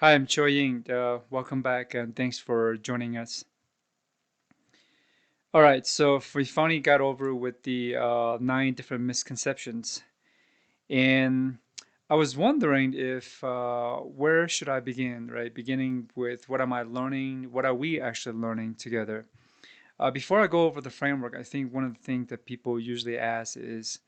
Hi, I'm Choi Ying. Welcome back and thanks for joining us. All right, so we finally got over with the nine different misconceptions, and I was wondering if where should I begin, right? Beginning with what am I learning? What are we actually learning together? Before I go over the framework, I think one of the things that people usually ask is,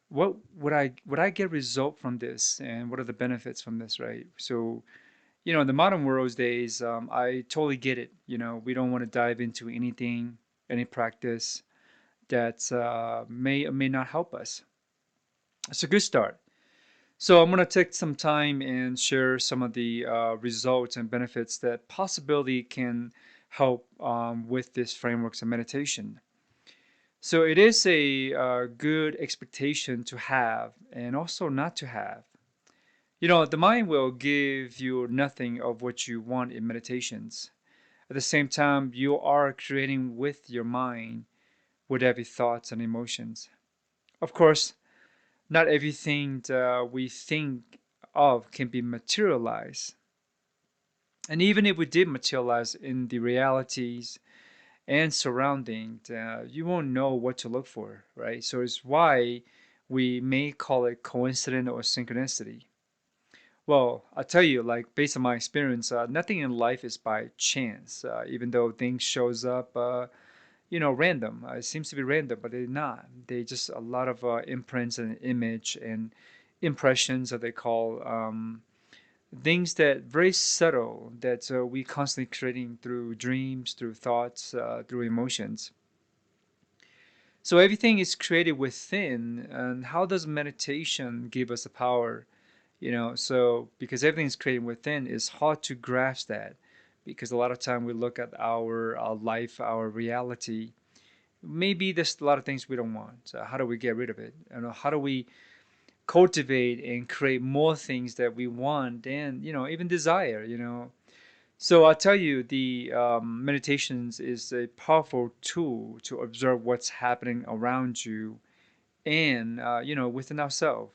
what would I get result from this, and what are the benefits from this, right? So in the modern world days, I totally get it. We don't want to dive into anything, any practice that may or may not help us. It's a good start. So I'm going to take some time and share some of the results and benefits that possibility can help with this frameworks of meditation. So it is a good expectation to have and also not to have. The mind will give you nothing of what you want in meditations. At the same time, you are creating with your mind with every thoughts and emotions. Of course, not everything that we think of can be materialized. And even if we did materialize in the realities and surroundings, you won't know what to look for, right? So it's why we may call it coincidence or synchronicity. Well, I'll tell you, like based on my experience, nothing in life is by chance. Even though things shows up random. It seems to be random, but they're not. They just a lot of imprints and image and impressions that they call things that very subtle that we constantly creating through dreams, through thoughts, through emotions. So everything is created within, and how does meditation give us the power? So because everything is created within, it's hard to grasp that because a lot of time we look at our life, our reality. Maybe there's a lot of things we don't want. So how do we get rid of it? How do we cultivate and create more things that we want and even desire? So I'll tell you, the meditations is a powerful tool to observe what's happening around you and within ourselves.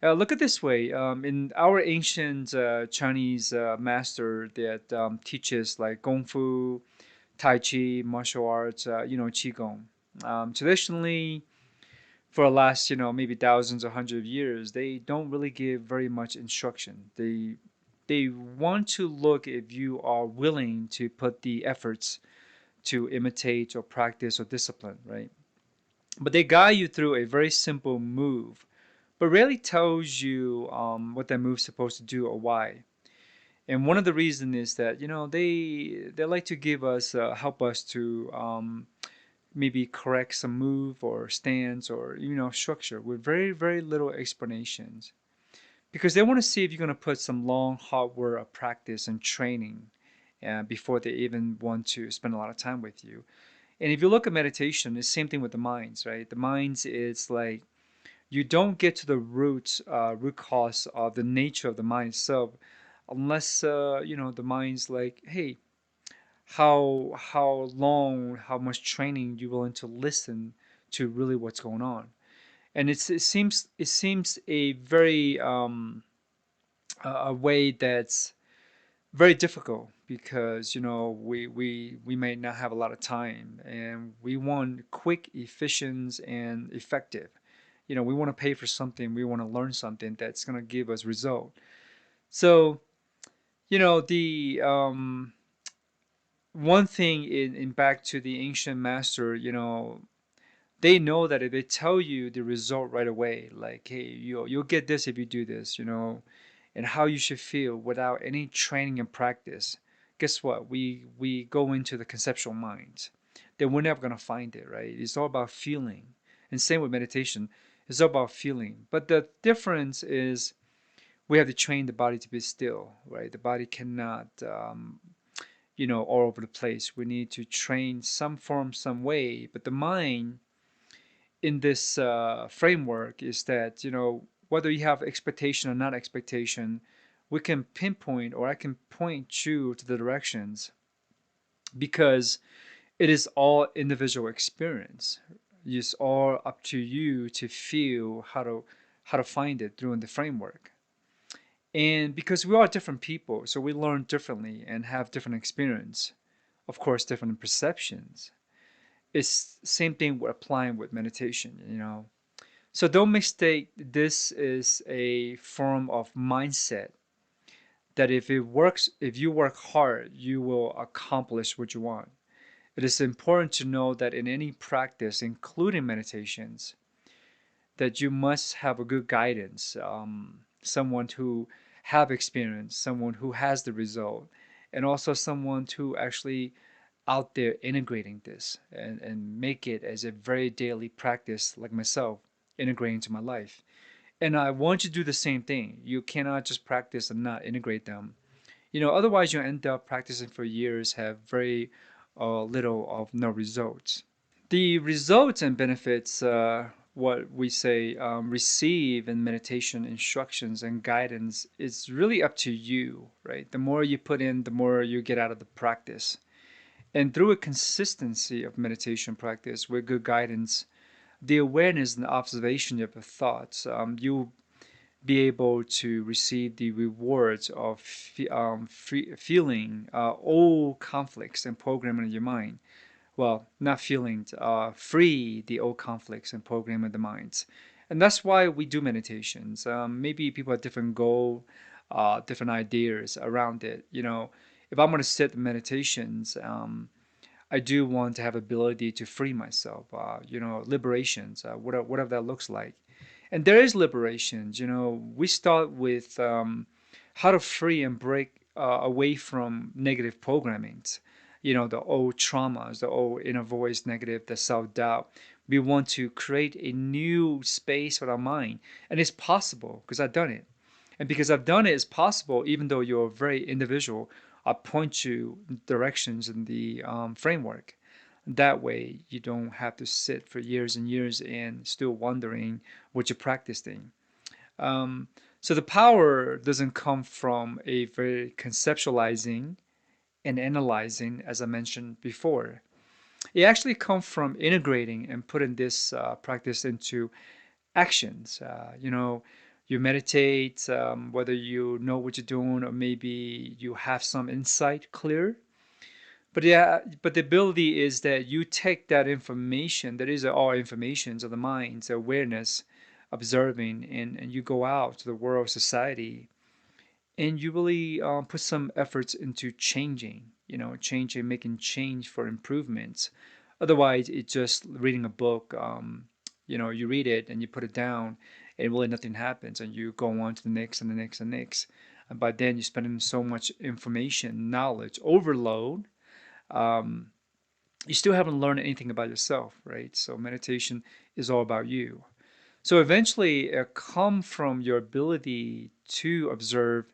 Look at this way. In our ancient Chinese master that teaches like Kung Fu, Tai Chi, martial arts, Qigong. Traditionally, for the last, maybe thousands or hundreds of years, they don't really give very much instruction. They want to look if you are willing to put the efforts to imitate or practice or discipline, right? But they guide you through a very simple move, but rarely tells you what that move's supposed to do or why. And one of the reasons is that they like to give us help us to maybe correct some move or stance or structure with very very little explanations because they want to see if you're going to put some long hard work of practice and training before they even want to spend a lot of time with you. And if you look at meditation, it's the same thing with the minds, right? The minds is like you don't get to the root cause of the nature of the mind itself unless the mind's like, hey, how long, how much training you willing to listen to really what's going on. And it seems a very a way that's very difficult because we may not have a lot of time and we want quick, efficient, and effective. We want to pay for something, we want to learn something that's going to give us result. So the one thing in back to the ancient master, they know that if they tell you the result right away, like, hey, you'll get this if you do this, and how you should feel without any training and practice. Guess what? We go into the conceptual mind. Then we're never gonna find it, right? It's all about feeling. And same with meditation. It's all about feeling. But the difference is we have to train the body to be still, right? The body cannot all over the place. We need to train some form, some way. But the mind in this framework is that whether you have expectation or not expectation, we can pinpoint or I can point you to the directions because it is all individual experience. It's all up to you to feel how to find it through the framework. And because we are different people, so we learn differently and have different experience, of course, different perceptions. It's same thing we're applying with meditation. So don't mistake this is a form of mindset that if you work hard, you will accomplish what you want. It is important to know that in any practice, including meditations, that you must have a good guidance, someone who have experience, someone who has the result, and also someone who actually out there integrating this and make it as a very daily practice like myself, integrating to my life. And I want you to do the same thing. You cannot just practice and not integrate them. Otherwise you end up practicing for years, have very little of no results. The results and benefits, what we say, receive in meditation instructions and guidance is really up to you, right? The more you put in, the more you get out of the practice. And through a consistency of meditation practice with good guidance, the awareness and observation of your thoughts, you'll be able to receive the rewards of feeling all conflicts and programming in your mind. Well, not feeling, free the old conflicts and programming the minds. And that's why we do meditations. Maybe people have different goal, different ideas around it. If I'm going to sit in meditations, I do want to have ability to free myself, liberations, whatever that looks like. And there is liberations. We start with how to free and break away from negative programmings. The old traumas, the old inner voice, negative, the self-doubt. We want to create a new space for our mind. And it's possible because I've done it. And because I've done it, it's possible, even though you're very individual, I point you directions in the framework. That way, you don't have to sit for years and years and still wondering what you're practicing. Um, so the power doesn't come from a very conceptualizing and analyzing, as I mentioned before. It actually comes from integrating and putting this practice into actions. You meditate, whether you know what you're doing or maybe you have some insight clear. But yeah, but the ability is that you take that information, that is all informations of the mind's awareness, observing, and you go out to the world, society, and you really put some efforts into changing, making change for improvements. Otherwise, it's just reading a book. You read it and you put it down, and really nothing happens, and you go on to the next and the next and next. And by then, you're spending so much information, knowledge overload. Um, you still haven't learned anything about yourself, right? So meditation is all about you. So eventually, it come from your ability to observe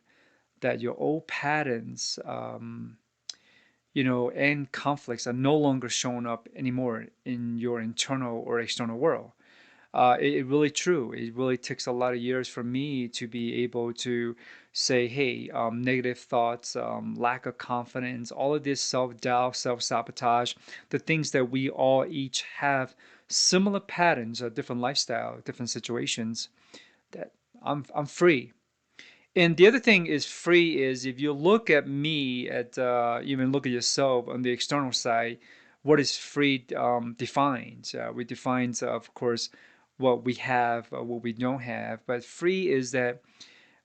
that your old patterns, and conflicts are no longer showing up anymore in your internal or external world. It really true. It really takes a lot of years for me to be able to say, hey, negative thoughts, lack of confidence, all of this self-doubt, self-sabotage, the things that we all each have similar patterns, different lifestyle, different situations, that I'm free. And the other thing is free is if you look at me, even look at yourself on the external side, what is free defines. We defines, of course, what we have, what we don't have. But free is that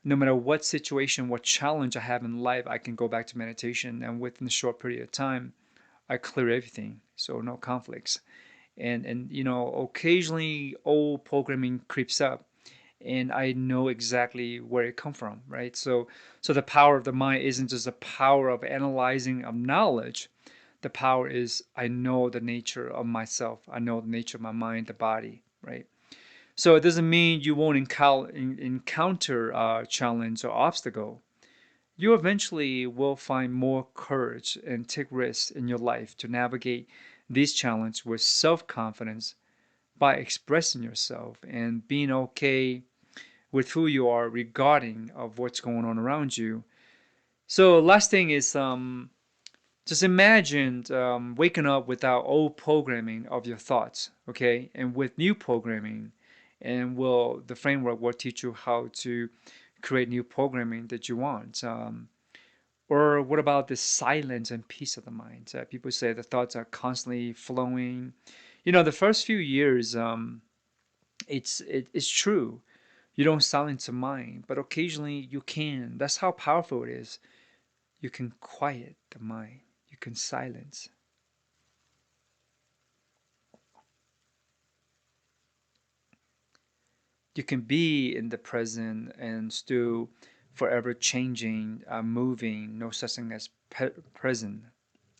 no matter what situation, what challenge I have in life, I can go back to meditation, and within a short period of time, I clear everything. So no conflicts. And occasionally old programming creeps up and I know exactly where it come from, right? So the power of the mind isn't just the power of analyzing of knowledge. The power is I know the nature of myself. I know the nature of my mind, the body, right? So it doesn't mean you won't encounter challenge or obstacle. You eventually will find more courage and take risks in your life to navigate these challenges with self-confidence by expressing yourself and being okay with who you are regarding of what's going on around you. So last thing is just imagine waking up without old programming of your thoughts, okay, and with new programming, and will the framework will teach you how to create new programming that you want. Or what about the silence and peace of the mind? People say the thoughts are constantly flowing. The first few years, it's true. You don't silence the mind, but occasionally you can. That's how powerful it is. You can quiet the mind. You can silence. You can be in the present and still forever changing, moving. No such thing as present.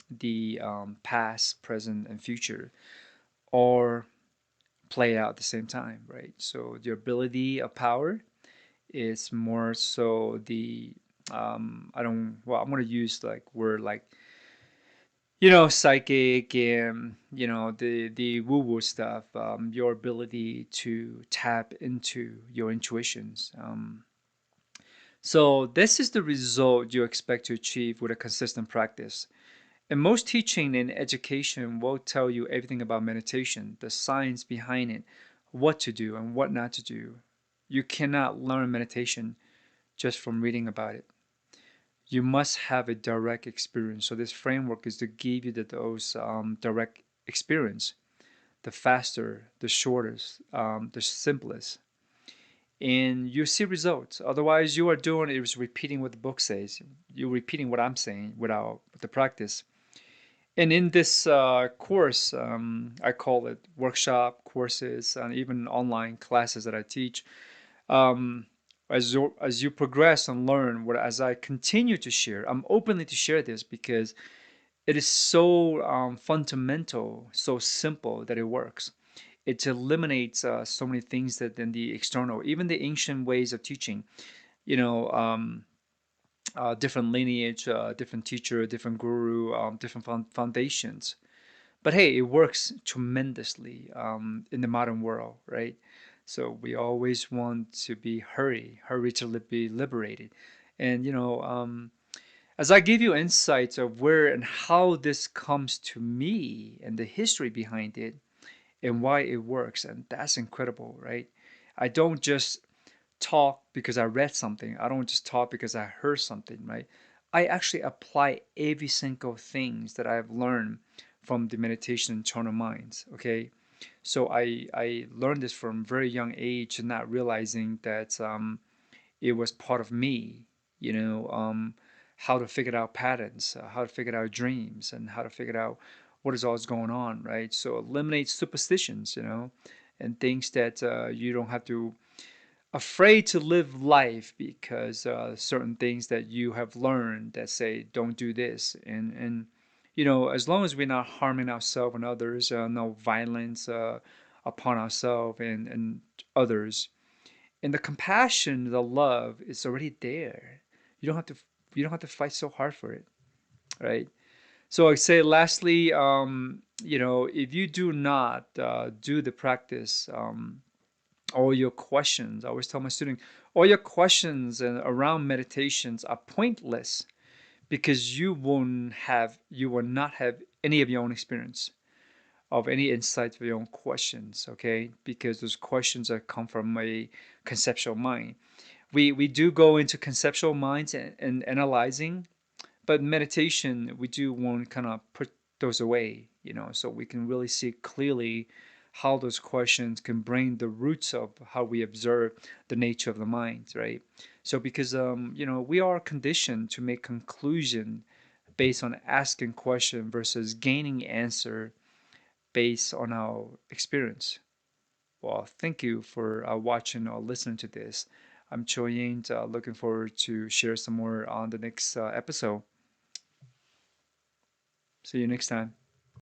The past, present, and future, or play out at the same time, right? So the ability of power is more so the I don't well I'm gonna use like word like psychic and the woo woo stuff, your ability to tap into your intuitions. So this is the result you expect to achieve with a consistent practice. And most teaching in education will tell you everything about meditation, the science behind it, what to do and what not to do. You cannot learn meditation just from reading about it. You must have a direct experience. So this framework is to give you those direct experience, the faster, the shortest, the simplest, and you see results. Otherwise, you are doing is repeating what the book says. You're repeating what I'm saying without the practice. And in this course, I call it workshop courses and even online classes that I teach. Um, as you progress and learn, what as I continue to share, I'm openly to share this because it is so fundamental, so simple that it works. It eliminates so many things that in the external, even the ancient ways of teaching. You know, different lineage, different teacher, different guru, different foundations. But hey, it works tremendously in the modern world, right? So we always want to be hurry to be liberated. And as I give you insights of where and how this comes to me and the history behind it and why it works, and that's incredible, right? I don't just talk because I read something. I don't just talk because I heard something, right? I actually apply every single things that I've learned from the meditation in Internal Minds. Okay, so I learned this from very young age, and not realizing that it was part of me. How to figure out patterns, how to figure out dreams, and how to figure out what is always going on, right? So eliminate superstitions, and things that you don't have to afraid to live life because certain things that you have learned that say don't do this, and as long as we're not harming ourselves and others, no violence upon ourselves and others, and the compassion, the love is already there. You don't have to fight so hard for it, right? So I say lastly, if you do not do the practice, all your questions. I always tell my students, all your questions and around meditations are pointless because you will not have any of your own experience of any insights of your own questions, okay? Because those questions are come from a conceptual mind. We do go into conceptual minds and analyzing, but meditation, we do want to kind of put those away, so we can really see clearly how those questions can bring the roots of how we observe the nature of the mind, right? So because we are conditioned to make conclusion based on asking question versus gaining answer based on our experience. Well, thank you for watching or listening to this. I'm Cho Yin, looking forward to share some more on the next episode. See you next time.